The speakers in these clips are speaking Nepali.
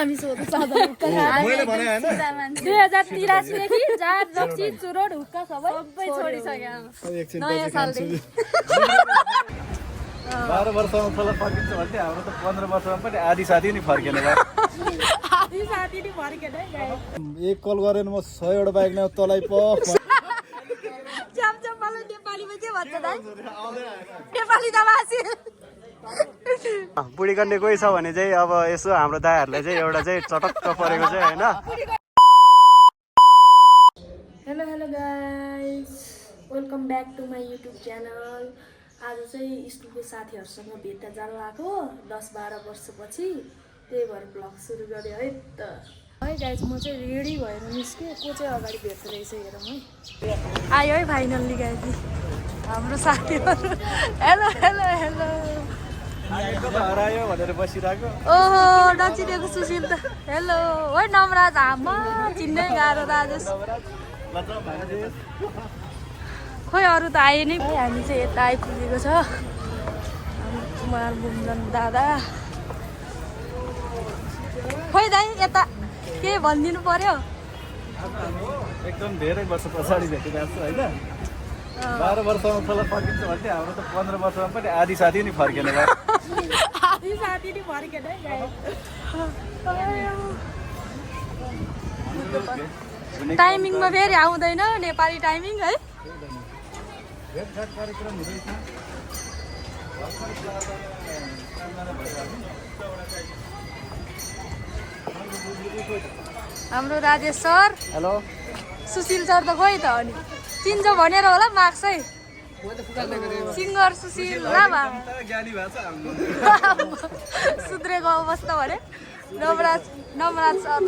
हामी सोध्नु सक्दैन 2083 देखि जात रक्सी चुरोट हुक्का सबै छोडिसक्यो नयाँ सालदेखि 12 वर्षमा तल फर्किन्छ भने हाम्रो त 15 वर्षमा पनि आधी साथी नि फर्केन आधी साथी नि फर्केन एक कल गरेन म 100 वटा बाइक नै तलै प मलाई नेपालीमा के भन्छ दाइ नेपाली त भाषी बुढी कन्ने कोही छ भने चाहिँ अब यसो हाम्रो दाइहरूलाई चाहिँ एउटा चाहिँ चटक्क परेको चाहिँ होइन। Hello hello guys welcome back to my YouTube channel. आज चाहिँ स्कुलको साथीहरूसँग भेट्न जानु आएको 10-12 वर्षपछि, त्यही भएर ब्लग सुरु गरेँ है त। है गाइस म चाहिँ रेडी भएर निस्केँ, को चाहिँ अगाडि भेट्दो रहेछ हेरौँ है। आयो है फाइनल्ली गाइस हाम्रो साथीहरू। हेलो हेलो हेलो हरायो भनेर बसिरहेको। ओहो नचिनेको सुशील त। हेलो है नमराज आमा चिन्नै गाह्रो राजेश खोइ अरू त आए नै। हामी चाहिँ यता आइपुगेको छ कुमार गुम्जन दादा। खोइ दाइ यता के भनिदिनु पर्यो। एकदम धेरै वर्ष पछाडि भेटिरहेको छु होइन। 12 वर्षमा तल फर्किन्छ भने हाम्रो त 15 वर्षमा पनि आधी साथी नि फर्केन आधी साथी नि फर्केन टाइमिङमा फेरि आउँदैन नेपाली टाइमिङ है। हाम्रो Rajesh sir. Hello Sushil sir त खोइ त हो नि चिन्छ भनेर होला मार्क्स है। सिङ्गर सुशील लामा सुध्रेको अवस्था भने नवराज सर। ल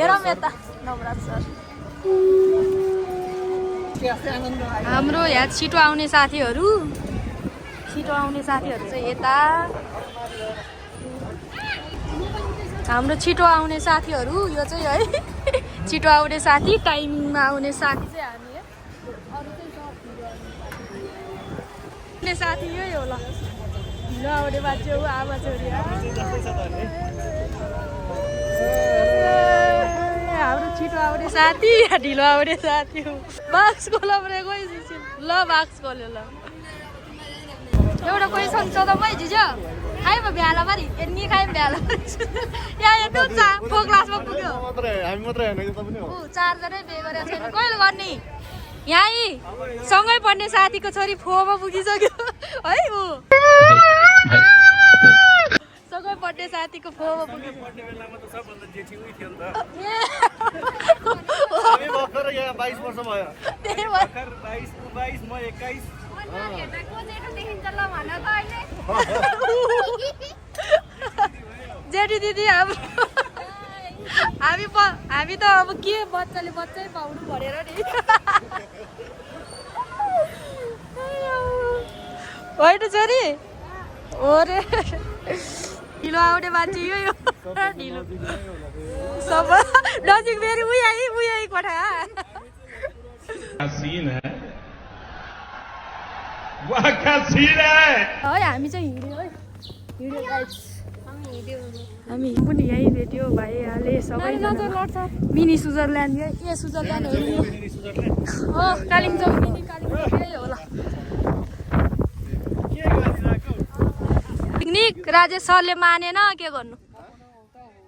हेरौँ यता नवराज सर। हाम्रो यहाँ छिटो आउने साथीहरू चाहिँ यता। हाम्रो छिटो आउने साथीहरू यो चाहिँ है छिटो आउने साथी टाइमिङमा आउने साथी चाहिँ हामी है। अरू चाहिँ साथी यही हो। ल ढिलो आउने मान्छे हो आमा छोरी। हाम्रो छिटो आउने साथी ढिलो आउने साथी हो। बाक्स खोलाउने कोही ल बाक्स खोल्यो। ल एउटा क्वेसन सोधौँ है जिजो। खायो भयो भ्याला मारि यति खायो भ्याला यहाँ त्यो फो क्लासमा पुग्यो। चारजनै बे गरेको छैन कहिले गर्ने। यहीँ सँगै पढ्ने साथीको छोरी फोमा पुगिसक्यो है। ऊ सँगै पढ्ने साथीको फोमा पुगिसक्यो। जेठी दिदी हामी त अब के बच्चाले बच्चै पाउनु परेर नि होइन छोरी हो रे। ढिलो आउने मान्छे यो ढिलो सब नजिक फेरि उही कोठा है। हामी चाहिँ हिँड्यो गाइस। हामी पनि यहीँ भेट्यो भाइहाले सबै मिनी स्विजरल्यान्ड ए स्विजरल्यान्ड हो कालिम्पोङ मिनी कालिम्पोङ यही होला। पिकनिक राजेश सरले मानेन के गर्नु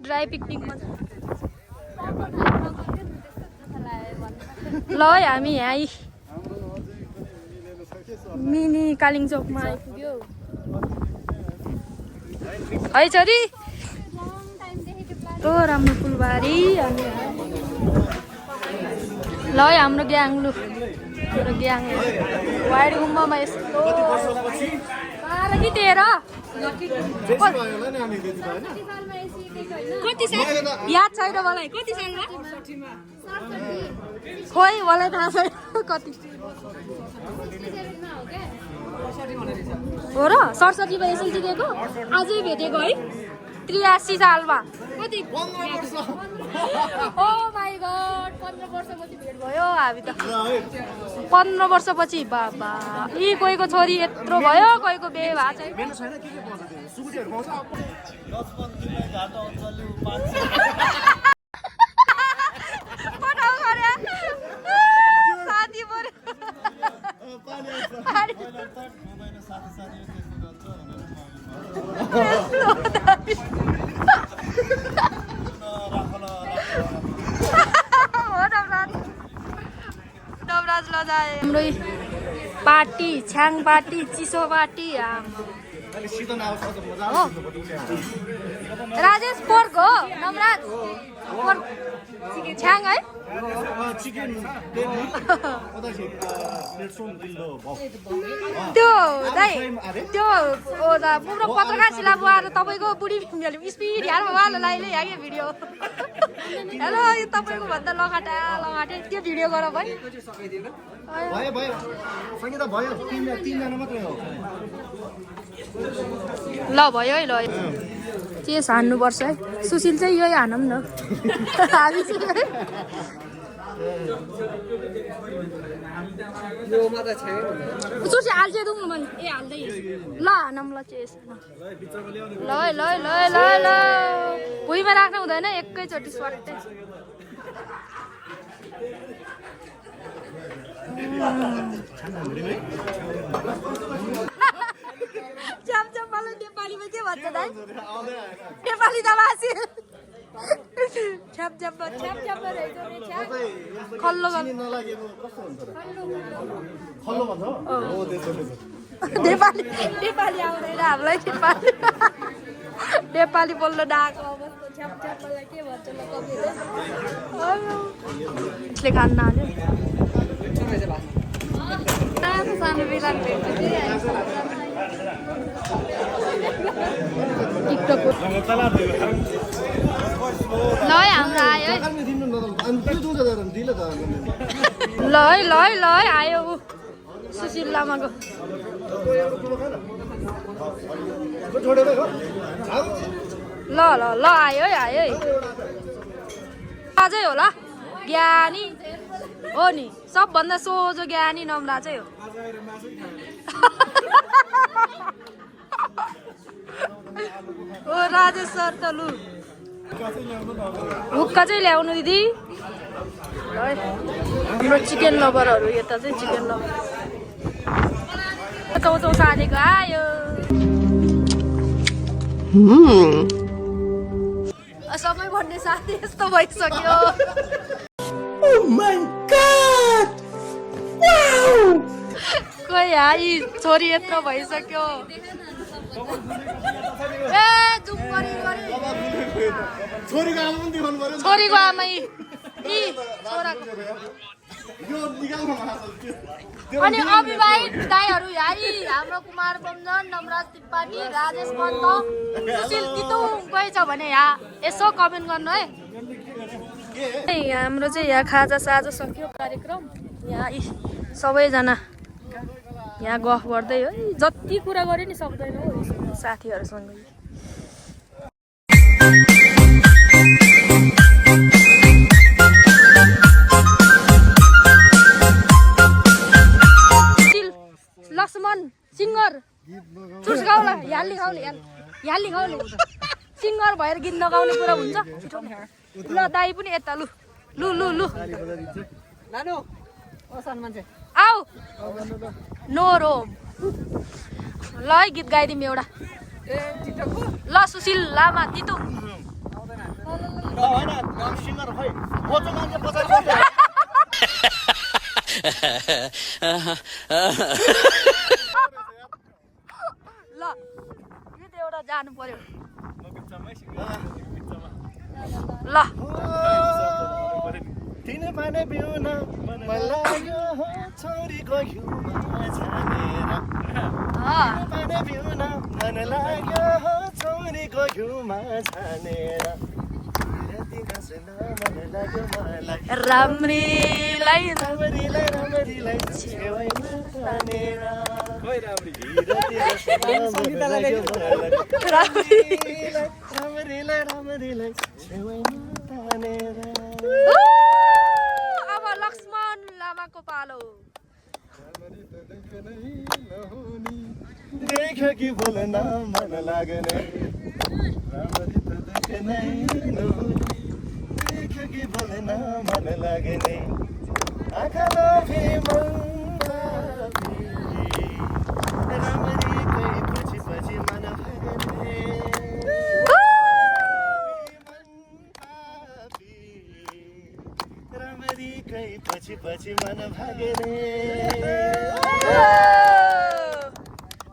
ड्राई पिकनिकमा। ल है हामी यहीँ मिनी कालिम्पोङमा आइपुग्यो है छोरी। तो राम्रो फुलबारी ल है हाम्रो ग्याङ। लु मेरो ग्याङ वाइड गुम्बामा यस्तो कि 13 कति साल याद छैन मलाई। कति सालमा खोइ मलाई थाहा छैन कति हो र 67मा एसएलसी दिएको आजै भेटेको है। 83 सालमा कति ओ माई गड 15 वर्षपछि भेट भयो हामी त। 15 वर्षपछि बाबा यी कोहीको छोरी यत्रो भयो कोहीको बिहे भएको छैन। पठाउ गरे साथी पऱ्यो नवराज लजाए हाम्रो पार्टी छ्याङ पार्टी चिसो पार्टी राजेश पोर्क हो नवराज पोर्क छ्याङ है त्यो दाइ त्यो पुरो पत्रकार शिला बुवाएर तपाईँको बुढी स्पिड हाल्नु उहाँले लाइले यहाँ भिडियो हेलो यो तपाईँको भन्दा लगाटे त्यो भिडियो गर भाइ ल भयो है ल चेस हान्नुपर्छ है सुशील चाहिँ यही हानौँ न हामी चाहिँ सुशी हाल्छ दुँ मैले ए हाल्दै ल हानौँ ल चेस ल ल ल ल ल भुइँमा राख्नु हुँदैन एकैचोटि स्वाट्टै मलाई नेपालीमा के भन्छ दाइ नेपाली त भाषी खल्लो नेपाली नेपाली आउँदैन हामीलाई नेपाली बोल्न डाको अवस्था छ्यापलाई के भन्छ ल कविले यसले खान हाल्यो सानो बिरान भेट्छ ल हाम्रो आयो ल ल ल आयो सुशील लामाको ल ल ल आयो है आयो है अझै होला ज्ञानी हो नि सबभन्दा सोझो ज्ञानी नम्रा चाहिँ हो ओ राजेश सर त लु हुक्का चाहिँ ल्याउनु दिदी हाम्रो चिकन लभरहरू यता चाहिँ चिकन लभर चौचौ सानेको आयो समय भन्ने साथी यस्तो भइसक्यो खोइ यी छोरी यत्रो भइसक्यो ए जुम छोरीको आमै अनि अविवाहित दाइहरू यही हाम्रो कुमार बमजन नमराज त्रिपाठी राजेश पन्त सुशील तितु गएछ भने यहाँ यसो कमेन्ट गर्नु है हाम्रो चाहिँ यहाँ खाजा साजा सक्यो कार्यक्रम यहाँ सबैजना यहाँ गफ गर्दै हो जति कुरा गरे नि सक्दैन हो साथीहरूसँग लक्ष्मण सिङ्गर चुस गाउला याल्ली गाउले सिङ्गर भएर गीत नगाउने कुरा हुन्छ ल दाई पनि यता लु लु लु लु आऊ नो रोम ल है गीत गाइदिउँ एउटा ल सुशील लामा तितु ल गीत एउटा जानु पर्यो ल तिन पाने बिउन मन लाग्यो छोरीको घिउमा छानेर पाने बिउन मन लाग्यो छोरीको घिउमा छानेर राम्रीलाई छेउमा तानेर राम्रीलाई छेउमा तानेर अब लक्ष्मण लामाको पालो देख्यो कि बोल्न मन लाग्ने राम्ररी त देखे नै नहुने देख्यो कि बोल्न मन लाग्ने आँखा लोभी मन पापी राम्ररी कहीँ पछि पछि मन भाग्ने राम्ररी कहीँ पछि पछि मन भाग्ने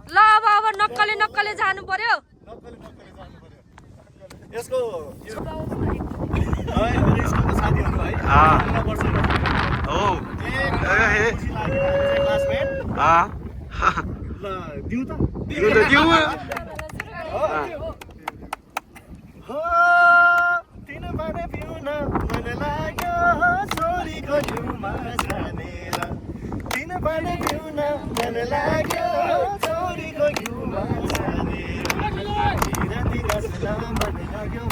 ल अब नक्कले नक्कले जानु पर्यो। यसको स्कुलको साथीहरू है हो क्लासमेट ल दिउँ त हो तिन भने पिउन मन लाग्यो छोरीको जिउमा छानेर तिन भने पिउन मन लाग्यो छोरीको जिउमा छानेर राति बस्न मन लाग्यो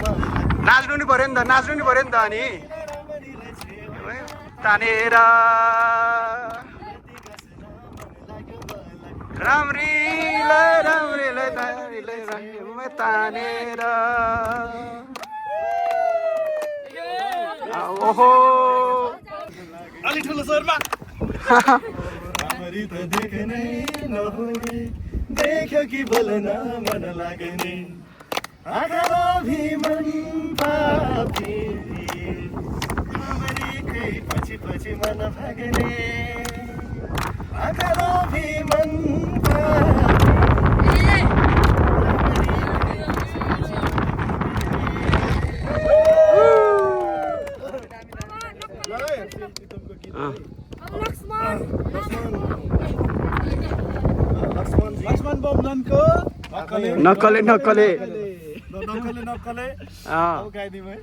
नाच्नु नि पर्यो नि त नाच्नु नि पर्यो नि त अनि तानेर राम्रीलाई तानेर ओहो अलि ठुलो स्वरमा राम्ररी त देख्नै नहुने देख्यो कि बोल्न मन लाग्ने आँखा लोभी मन पापी राम्ररी कहीँ पछि पछि मन भाग्ने आँखा लोभी मन लक्ष्मण बमनको नक्कले नक्कले नक्कले अब गाइदिउँ है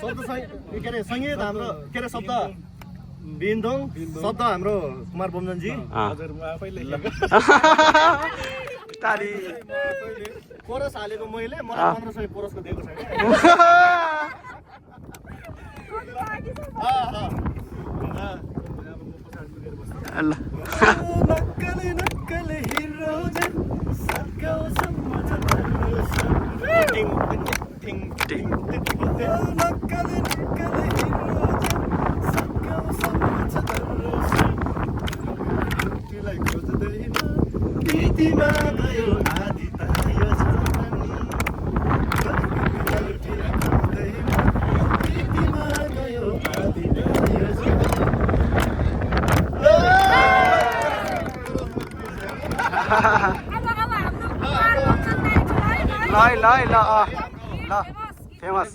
शब्द के अरे सङ्गीत हाम्रो के अरे शब्द बिन्दोङ शब्द हाम्रो कुमार बमजनजी हजुर म आफैले ताली कोरस हालेको मैले मलाई 1500 कोरसको दिएको छैन नक्कले नक्कले हिरो टिङ टिङ नक्कले नक्कले हिरो तिमीलाई खोज्दैन प्रीतिमा गयो आदि त यो प्रीतिमा गयो आदि त यो ल फेमस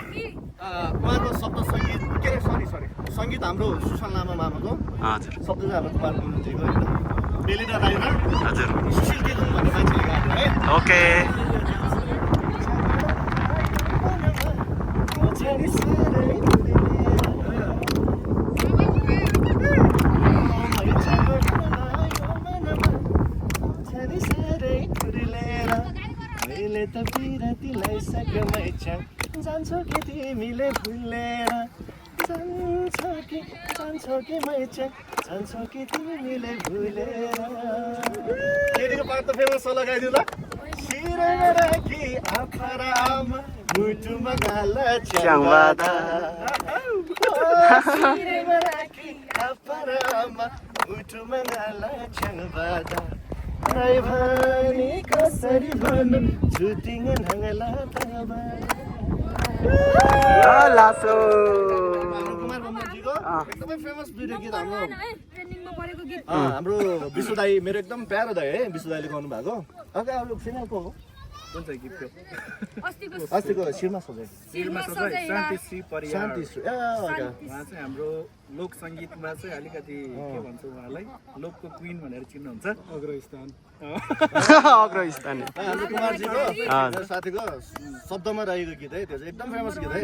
उहाँको शब्द सङ्गीत के अरे सरी सङ्गीत हाम्रो सुशाल लामा मामाको हजुर शब्द चाहिँ हाम्रो कुमार बमजनजीको होइन बेलिना राईमा हजुर सुशील केतुङ भन्ने मान्छेले गाएको है ओके मैले त बिरातीलाई सकमै जान्छौ कि तिमीले भुलेर जान्छौ कि मैचा जान्छौ कि तिमीले भुलेर केटीको पार्ट त फेमस छ लगाइदिउँ ल शिरमा राखी आफरामा मुटुमा गाला च्याङ्बादा शिरमा राखी आफरामा मुटुमा गाला च्याङ्बादा राई भनी कसरी भनु छुटिङ नङला तबा लासो कुमार बमजनजीको एकदमै फेमस भिडियो गीत हाम्रो विशु दाई मेरो एकदम प्यारो दाई है विशु दाईले गाउनु भएको अघि अब फिनालको हो कुन चाहिँ गीत थियो अस्तिको शिरमा सजाय शान्तिश्री परियार शान्तिश्री उहाँ चाहिँ हाम्रो लोक सङ्गीतमा चाहिँ अलिकति के भन्छ उहाँलाई लोकको क्विन भनेर चिन्नुहुन्छ अग्रस्थान हाम्रो कुमारजीको मेरो साथीको शब्दमा रहेको गीत है त्यो चाहिँ एकदम फेमस गीत है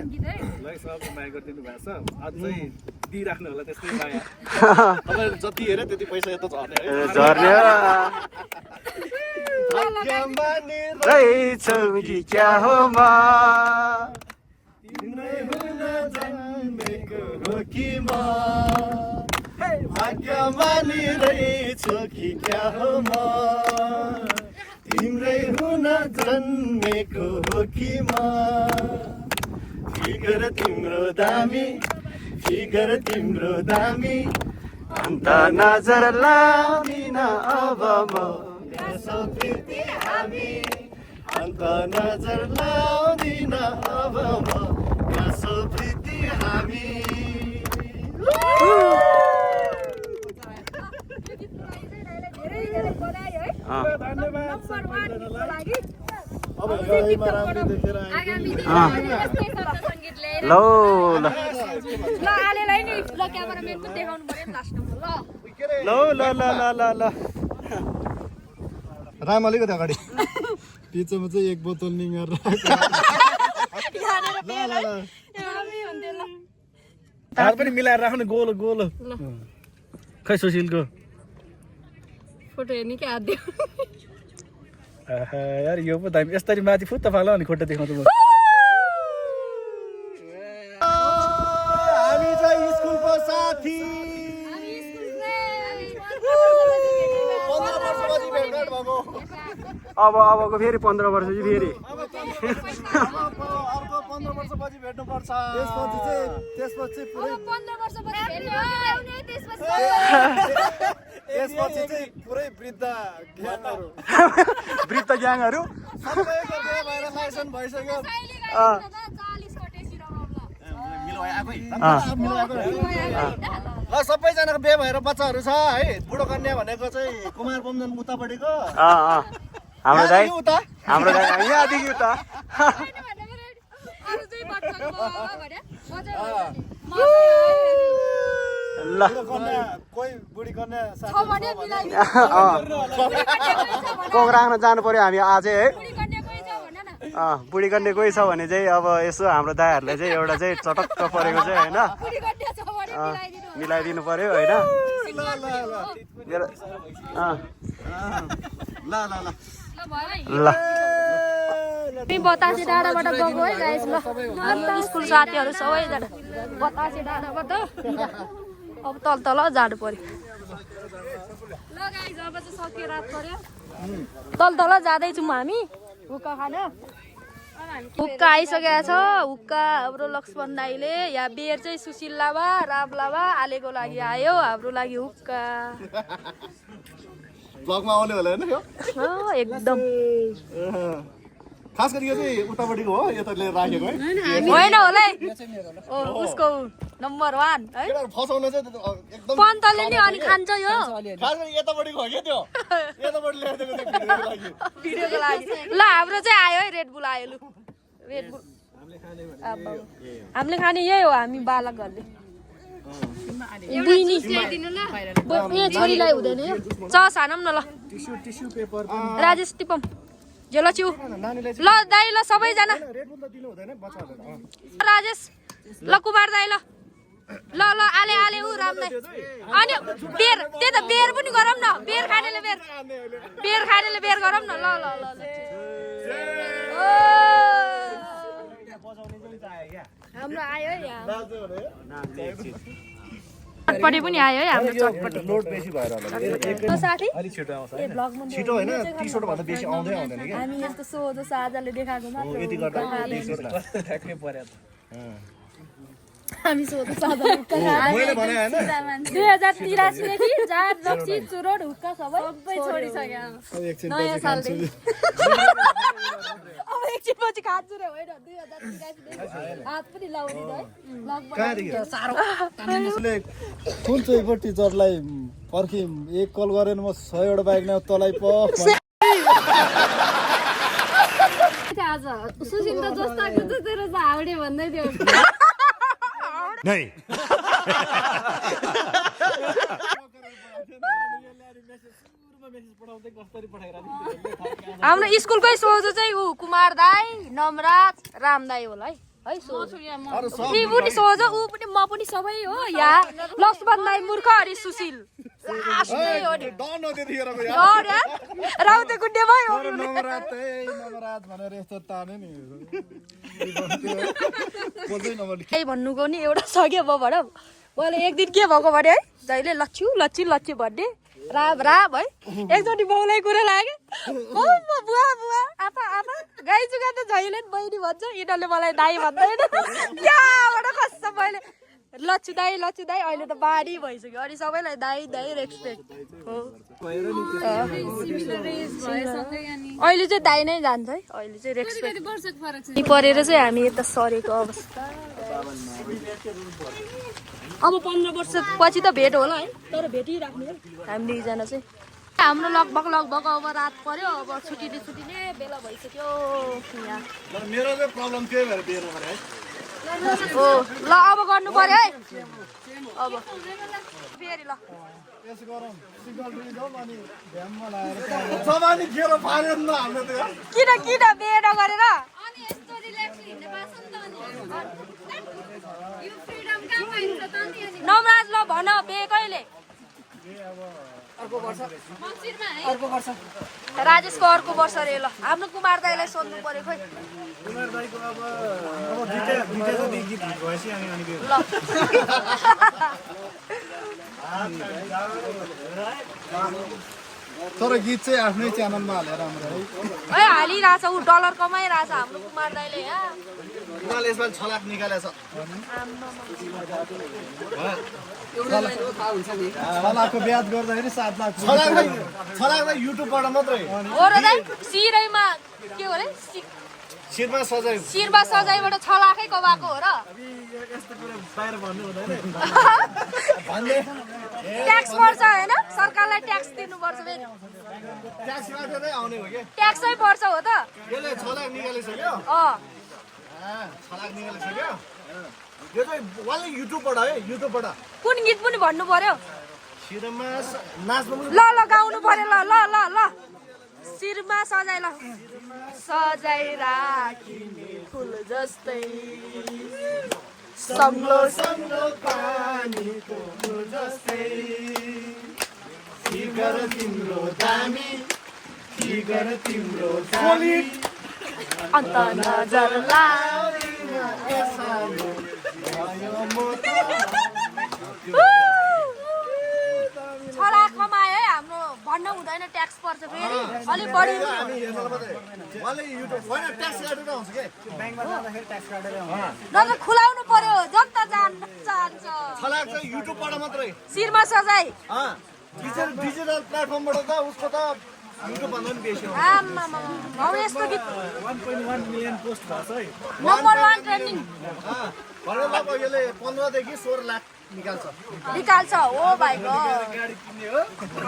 ल सबको माया गरिदिनु भएको छ अझै दिइराख्नु होला त्यस्तै माया तपाईँले जति हेऱ्यो त्यति पैसा यता झर्ने है झर्ने भाग्यमानी रहेछौ कि क्या हो म तिम्रै हुन जन्मेको हो कि म भाग्य मानिरहेछु कि क्या हो म तिम्रै हुन जन्मेको हो कि म फिगर तिम्रो दामी अन्त नजर लाउदिन अब म यसो प्रीति हामी अन्त नजर लाउदिन अब म यसो प्रीति हामी अब यहीमा राम्रो देखेर लौ ल ल ल ल ल ल राम अलिकति अगाडि पिछोमा चाहिँ एक बोतल निगार तार पनि मिलाएर राख्नु गोलो गोलो खै सुशीलको फोटो हेर्ने क्या आदियो यार यो पो दामी यसरी माथि फुत्त फाल अनि खुट्टा देखाउँछु म हामी चाहिँ स्कुलको साथी 15 वर्षपछि भेटघाट भएको अबको फेरि 15 वर्ष चाहिँ फेरि अर्को 15 वर्षपछि भेट्नुपर्छ त्यसपछि पुरै 15 वर्षपछि त्यसपछि चाहिँ पुरै वृद्ध ग्याङहरू सबैको बिहे भएर लाइसेन्स भइसक्यो ल सबैजनाको बिहे भएर बच्चाहरू छ है बुढो कन्या भनेको चाहिँ कुमार बमजन उतापट्टिको हाम्रो दाइ उता यहाँदेखि उता ल कोही बुढी कन्या कोक राख्न जानु पर्यो हामी अझै है बुढी कन्या कोही छ भने चाहिँ अब यसो हाम्रो दाइहरूलाई चाहिँ एउटा चाहिँ चटक्क परेको चाहिँ होइन मिलाइदिनु पर्यो होइन ल बतासे डाँडाबाट गएको है गाइस ल स्कुल साथीहरू सबैजना बतासे डाँडाबाट अब तल जानु पर्यो ल गाइस अब चाहिँ सक्यो रात पर्यो तल जाँदैछौँ हामी हुक्का खान हुक्का आइसकेको छ हुक्का हाम्रो लक्ष्मण दाईले यहाँ बेर चाहिँ सुशील लामा राम लामा आलेको लागि आयो हाम्रो लागि हुक्का ब्लगमा आउने होला होइन यो एकदम खास गरी यो चाहिँ उतापट्टिको हो यो त लिएर राखेको है होइन होला है उसको नम्बर 1 है फसाउन चाहिँ एकदम पन्तले नि अनि खान्छ यो खास गरी यतापट्टिको हो क्या त्यो यतापट्टि ल्याएर दिएको थियो भिडियोको लागि ल हाम्रो चाहिँ आयो है रेड बुल आयो लु रेड बुल हामीले खाने यही हो हामी बालकहरूले बुइनी ए छोरीलाई हुँदैन यो चस हानौँ न ल टिस्यु पेपर राजेश टिपम झेल छु ल दाइ ल सबैजना रेड बुल त दिनु हुँदैन बच्चाहरुले राजेश ल कुमार दाइ ल ल ल आले ऊ राम दाइ अनि बेर त्यही त बेर पनि गरौँ न बेर खानेले बेर गरौँ न ल ल ल हाम्रो आयो है यहाँ चटपटी पनि आयो है हाम्रो चटपटी लोड बेसी भएर होला साथी अलि छिटो आउँछ ए भ्लगमा छिटो हैन 30 वटा भन्दा बेसी आउँदै आउँदैन के हामी यस्तो सोझो साझाले देखाएको मात्र यति गर्दा 30 वटा ठ्याक्कै पर्यो त हामी सोझो साझा मैले भने हैन 2083 देखि जात रक्सी चुरोट हुक्का सबै छोडिसक्यो एकछिन नयाँ सालदेखि अब एकछिन पछि खान्छु रे होइन 2083 देखि हात पनि लाउँदिन है कहाँदेखि उसले कुन चाहिँ पो टिचरलाई पर्खि एक कल गरेन म 100 वटा बाइक न तलाई प आज सुशील त जस्ताको तेरो हाउडे भन्दै थियो नहीं हाम्रो स्कुलकै सोझो चाहिँ ऊ कुमार दाई नमराज राम दाई होला है सोझो ऊ पनि सोझो ऊ पनि म पनि सबै हो यहाँ लक्ष्मण दाई मूर्ख हरि सुशील लास्टै हो नि डन हो त्यतिखेरको यार डर यार राउते गुड्डे भयो नवरात भनेर यस्तो ताने नि बोल्दै नबोल्ने केही भन्नुको नि एउटा छ क्या म भन मैले एक दिन के भएको भने है जहिले लच्छु लच्ची लच्ची भन्ने राब राब है एकचोटि बाउलाई कुरा लाग्यो बुवा बुवा आपा आपा गाई जुगा त जहिले नि बहिनी भन्छ यिनीहरूले मलाई दाई भन्दैन त्यहाँबाट कस्तो मैले लच्चु दाई अहिले त बाढी भइसक्यो अनि सबैलाई दाई दाई रेस्पेक्ट हो अहिले चाहिँ दाई नै जान्छ है अहिले चाहिँ रेस्पेक्ट परेर चाहिँ हामी यता सरेको अवस्था अब 15 वर्ष पछि त भेट होला है तर भेटिराख्ने हामी दुईजना चाहिँ हाम्रो लगभग अब रात पर्यो अब छुट्टिने बेला भइसक्यो यहाँ मेरो चाहिँ प्रब्लम के भएर दिएर भने है हो ल अब गर्नु पर्यो है अब फेरि ल यस गरौँ सिगल दिइदौँ अनि भ्याममा लाएर जमानी खेर पार्यो नि हाम्रो त्यो किन बे नगरेर अनि यस्तो रिल्याक्स हिँड्ने पाछ नि त अनि यो फ्रिडम कहाँ पाइन्छ त नि अनि नमराज ल भन बे कहिले मन्दिरमा है अर्को वर्ष राजेशको अर्को वर्ष रे ल हाम्रो कुमार दाईलाई सोध्नु पर्यो खोइ कुमार दाइको अब दुईटा जति गीत भएपछि अनि ल तर गीत चाहिँ आफ्नै च्यानलमा हालेर हाम्रो है हालिरहेछ ऊ डलर कमाइरहेछ हाम्रो कुमार दाईले यहाँ उनीहरूले यसमा 6 लाख निकालेछ छलाको ब्याज गर्दाखेरि 7 लाख 6 लाख युट्युबबाट मात्रै हो र दाई सिरैमा के हो रे शिरमा सजाय शिरमा सजाइबाट 6 लाखै कमाएको हो र यस्तो कुरा बाहिर भन्नु हुँदैन भन्ने ट्याक्स पर्छ हैन सरकारलाई ट्याक्स दिनुपर्छ फेरि ट्याक्स काटेरै आउने हो के ट्याक्सै पर्छ हो त यसले 6 लाख निकालिसक्यो 6 लाख निकालिसक्यो यो चाहिँ वाले युट्युबबाट है युट्युबबाट कुन गीत पनि भन्नु पर्यो शिरमा नाच्नु ल गाउनु पर्यो ल शिरमा सजाइ ल सजाइ राखिने फुल जस्तै संगलो संगलो पानीको फुल जस्तै फिगर तिम्रो दामी फिगर तिम्रो दामी अन्त नजर छला कमायो है हाम्रो भन्न हुँदैन ट्याक्स पर्छ फेरि अलिक बढी न त खुलाउनु पर्यो जनता चाहन्छ युट्युबबाट मात्रै शिरमा सजाइ डिजिटल प्लेटफर्मबाट त उसको त युट्युब भन्दा पनि बेसी हो आम्मामा हौ यस्तो गीत 1.1 मिलियन पोस्ट भएको छ है नम्बर 1 ट्रेन्डिङ भनेर अब यसले 15 देखि 16 लाख निकाल्छ हो भाइ गाडी किन्ने हो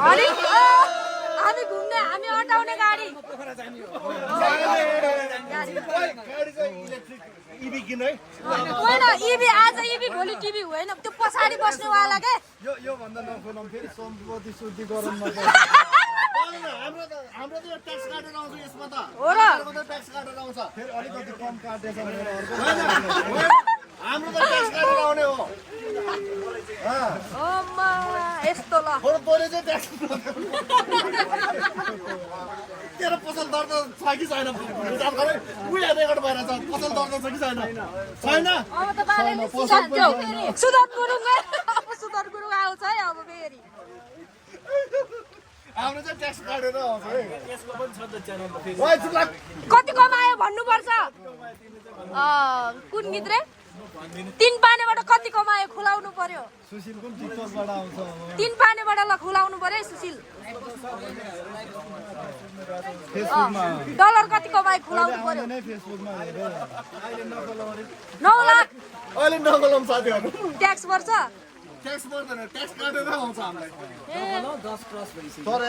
अनि हामी घुम्ने हामी अटाउने गाडी गाडी चाहिँ इलेक्ट्रिक इभी किन है होइन इभी आज इभी भोलि टिभी होइन त्यो पछाडि बस्नेवाला के यो भन्दा नखोलौँ फेरि सम्पत्ति शुद्धि गरौँ न हाम्रो त यो ट्याक्स काटेर आउँछ यसमा त हो र ट्याक्स काटेर आउँछ फेरि अलिकति कम काटेछ भनेर हाम्रो त ट्याक्स काटेर आउने हो ओमा यस्तो ल तैँले चाहिँ ट्याक्स तेरो पसल दर्ता छ कि छैन विचार गरे उयो रेकर्ड भएर छ पसल दर्ता छ कि छैन छैन अब त बालेले सुधार्छौ सुधार गुरुङ अब सुधार गुरुङ आउँछ है अब फेरि हाम्रो चाहिँ ट्याक्स काटेर आउँछ है यसको पनि छ त च्यानल फेरि ओइ चुप लाग कति कमायो भन्नुपर्छ कुन गीत रे 3 पानेबाट कति कमायो खुलाउनु पर्यो सुशीलको पनि टिकटकबाट आउँछ 3 पानेबाट ल खुलाउनु पर्यो है सुशील फेसबुकमा डलर कति कमायो खुलाउनु पर्यो नै फेसबुकमा हेरेर 9 लाख अहिले नगलौँ साथीहरू ट्याक्स पर्छ ट्याक्स पर्दैन ट्याक्स काटेर आउँछ हामीलाई 10 क्रस भइसक्यो तर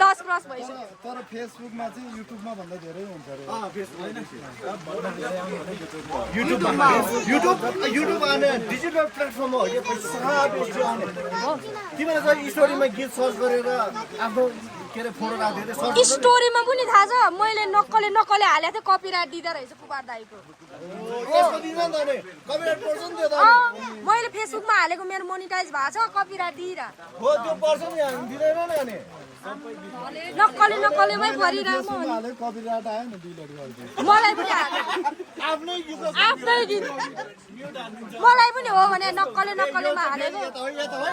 10 क्रस भइसक्यो तर फेसबुकमा चाहिँ युट्युबमा भन्दा धेरै हुन्छ अरे युट्युब आउने डिजिटल प्लेटफर्म हो यो पैसा बेसी आउने तिमीले चाहिँ स्टोरीमा गीत सर्च गरेर आफ्नो के अरे फोटो राखेर स्टोरीमा पनि थाहा छ मैले नक्कले हालेको थिएँ कपिराइट दिँदा रहेछ कुमार दाईको यसको दिन्छ नि त अनि कपिराइट पर्छ नि त्यो त मैले फेसबुकमा हालेको मेरो मोनिटाइज भएको छ कपिराइट दिइरा हो त्यो पर्छ नि हामी दिँदैन नि अनि नक्कलेमै परिरहेको हाले कपिराइट आयो नि डिलिट गर्दै मलाई पनि हाल्यो आफ्नै गीत आफ्नै गीत मलाई पनि हो भने नक्कलेमा हालेको यता है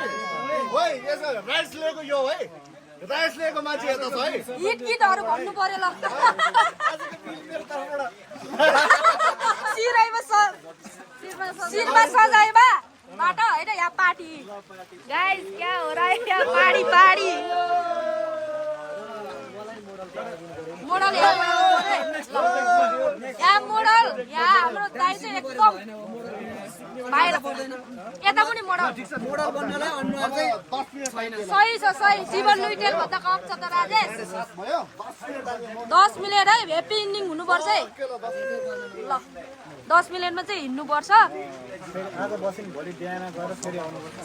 ओइ यसो राइस लिएको यो है राइस लिएको मान्छे यता छ है हिट गीतहरू भन्नु पर्यो ल आजको बिल मेरो तर्फबाट शिरमा सजाइमा बाट होइन यहाँ पार्टी गाइस क्या हो र यहाँ पार्टी मोडल यहाँ मोडल यहाँ हाम्रो दाइ चाहिँ एकदम बाहिर यता पनि मोडल सही छ सही जीवन लुइटेल भन्दा कम छ त राजेश 10 मिनट है ह्याप्पी इन्डिङ हुनुपर्छ है ल 10 मिनटमा चाहिँ हिँड्नुपर्छ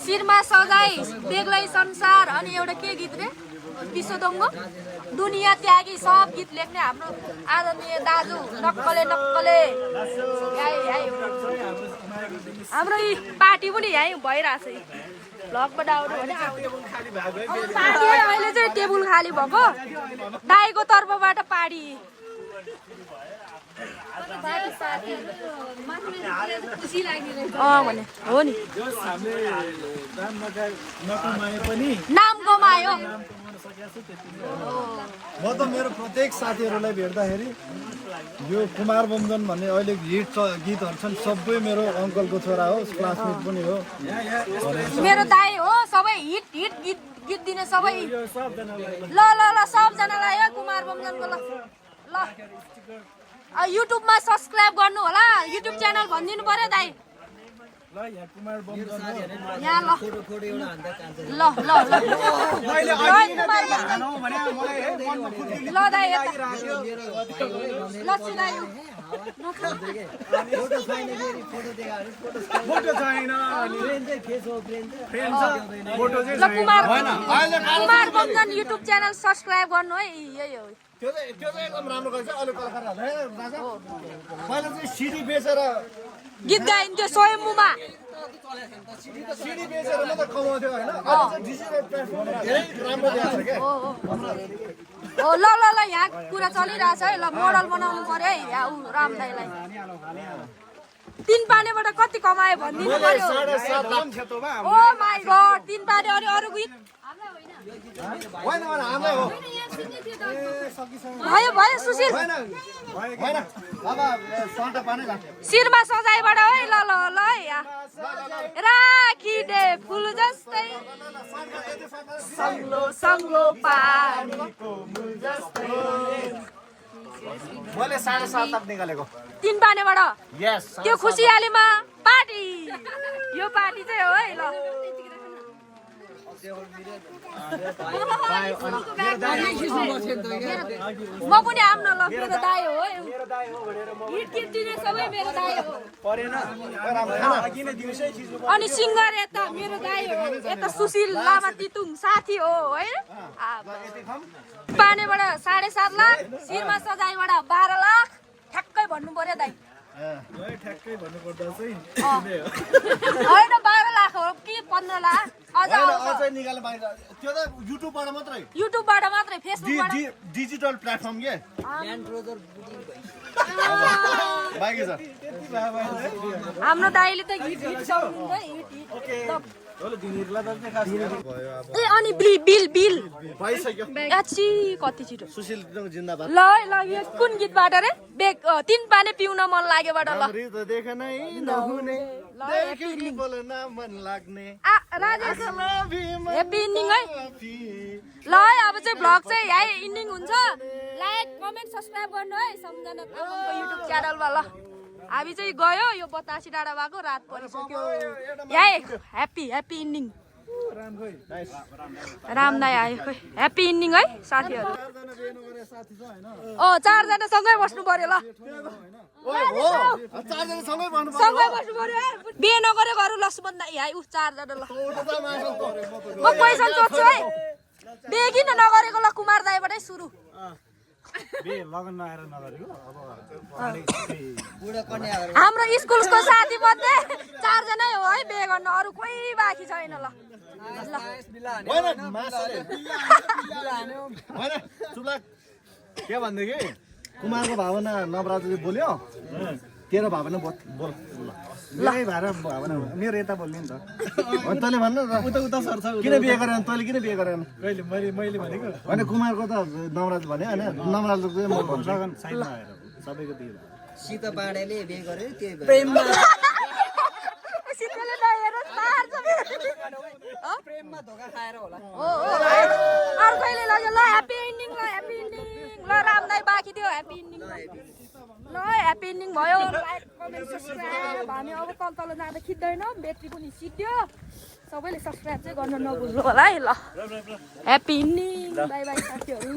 शिरमा सजाई बेग्लै संसार अनि एउटा के गीत रे विश्वदङ्ग दुनियाँ त्यागी सब गीत लेख्ने हाम्रो आदरणीय दाजु नक्कले हाम्रो यी पार्टी पनि यहीँ भइरहेछ भ्लगबाट आउनु भने पार्टी अहिले चाहिँ टेबुल खाली भएको दाइको तर्फबाट पार्टी भने हो नि नाम कमायो म त मेरो प्रत्येक साथीहरूलाई भेट्दाखेरि यो कुमार बमजन भन्ने अहिले हिट गीतहरू छन् सबै मेरो अङ्कलको छोरा हो क्लासमेट पनि हो मेरो दाइ हो सबै हिट गीत दिने सबै ल सबजनालाई हो कुमार बमजनको ल युट्युबमा सब्सक्राइब गर्नु होला युट्युब च्यानल भनिदिनु पर्यो दाइ यहाँ ल दाइ लस्सी दाइ Kumar Bomjan YouTube channel subscribe गर्नु है यही हो त्यो चाहिँ एकदम राम्रो गर्छ अहिले कलाकारहरूले राजा पहिला चाहिँ सिडी बेचेर गीत गाइन्थ्यो स्वयम्भूमा सिडी बेचेर मात्रै कमाउँथ्यो होइन अहिले चाहिँ डिजिटल प्लेटफर्म धेरै राम्रो दिएको छ क्या हो ल यहाँ कुरा चलिरहेछ है ल मोडल बनाउनु पर्यो है यहाँ ऊ राम दाइलाई 3 पानेबाट कति कमायो भनिदिनु पर्यो ओ माई गॉड 3 पाने अरू गीत होइन हाम्रै हो भयो सुशील होइन अब सन्टा पानै लाग्यो शिरमा सजाइबाट है ल यहाँ राखी दे फुल जस्तै सङ्लो पानीको मूल जस्तै मैले 7.5 तक निकालेको 3 पानेबाट यस त्यो खुसियालीमा पार्टी यो पार्टी चाहिँ हो है ल म पनि आउन ल मेरो दाइ हो हिट गीत दिने सबै मेरो दाइ हो अनि सिङ्गर यता मेरो दाइ हो यता सुशील लामा तितुङ साथी हो है पानेबाट 7.5 लाख शिरमा सजाइबाट 12 लाख ठ्याक्कै भन्नु पर्यो दाइ ठ्याक्कै भन्नुपर्दा चाहिँ होइन 12 लाख हो कि 15 लाख अझ निकाल्नु बाहिर त्यो त युट्युबबाट मात्रै फेसबुकबाट डिजिटल प्लेटफर्म के बाँकी छ हाम्रो दाइले त हिट ए अनि बिल भइसक्यो याची कति छिटो सुशील जिन्दाबाद ल यो कुन गीतबाट रे 3 पाने पिउन मन लागेबाट ल देखनै नहुने देखि बोल्न मन लाग्ने राजेश ह्याप्पी इन्डिङ है ल अब चाहिँ भ्लग चाहिँ यही इन्डिङ हुन्छ लाइक कमेन्ट सब्सक्राइब गर्नु है सम्झना तामाङको युट्युब च्यानलमा ल हामी चाहिँ गयो यो बतासी डाँडा भएको रात परिसक्यो यही ह्याप्पी इन्डिङ राम दाइ आयो खोइ ह्याप्पी इन्डिङ है साथीहरू 4 जना सँगै बस्नु पर्यो ल सँगै बस्नु पर्यो बिहे नगरेकोहरू ल सुमन दाइ है 4 जना ल म क्वेसन सोध्छु है बिहे किन नगरेको ल कुमार दाइबाटै सुरु हाम्रो स्कुलको साथी मध्ये 4 जना हो है बिहे गर्न अरू कोही बाँकी छैन ल होइन मासुले होइन चुप लाग के भन्दै कि कुमारको भावना नवराजले बोल्यो तेरो भावना बोल मेरै भएर भावना मेरो यता बोल्ने नि त अनि तैँले भन्न उता उता सर्छ किन बिहे गरेन तैँले किन बिहे गरेन कहिले मैले भनेको होइन कुमारको त नवराज भने होइन नवराजको चाहिँ म भन्छु लगन साइडमा आएर सबैको दियो सीता पाण्डेले बिहे गर्यो त्यही भएर सित्तैले नहेर मार्छ प्रेममा धोका खाएर होला हो अर्कैले लग्यो ल ह्याप्पी इन्डिङ ल ह्याप्पी इन्डिङ ल रामदाई बाँकी थियो ह्याप्पी इन्डिङ ल ह्याप्पी इन्डिङ भयो लाइक कमेन्ट सब्सक्राइब हामी अब तल जाँदा खिच्दैन ब्याट्री पनि सिद्धियो सबैले सब्सक्राइब चाहिँ गर्न नभुल्नु होला है ल ह्याप्पी इन्डिङ बाई बाई साथीहरू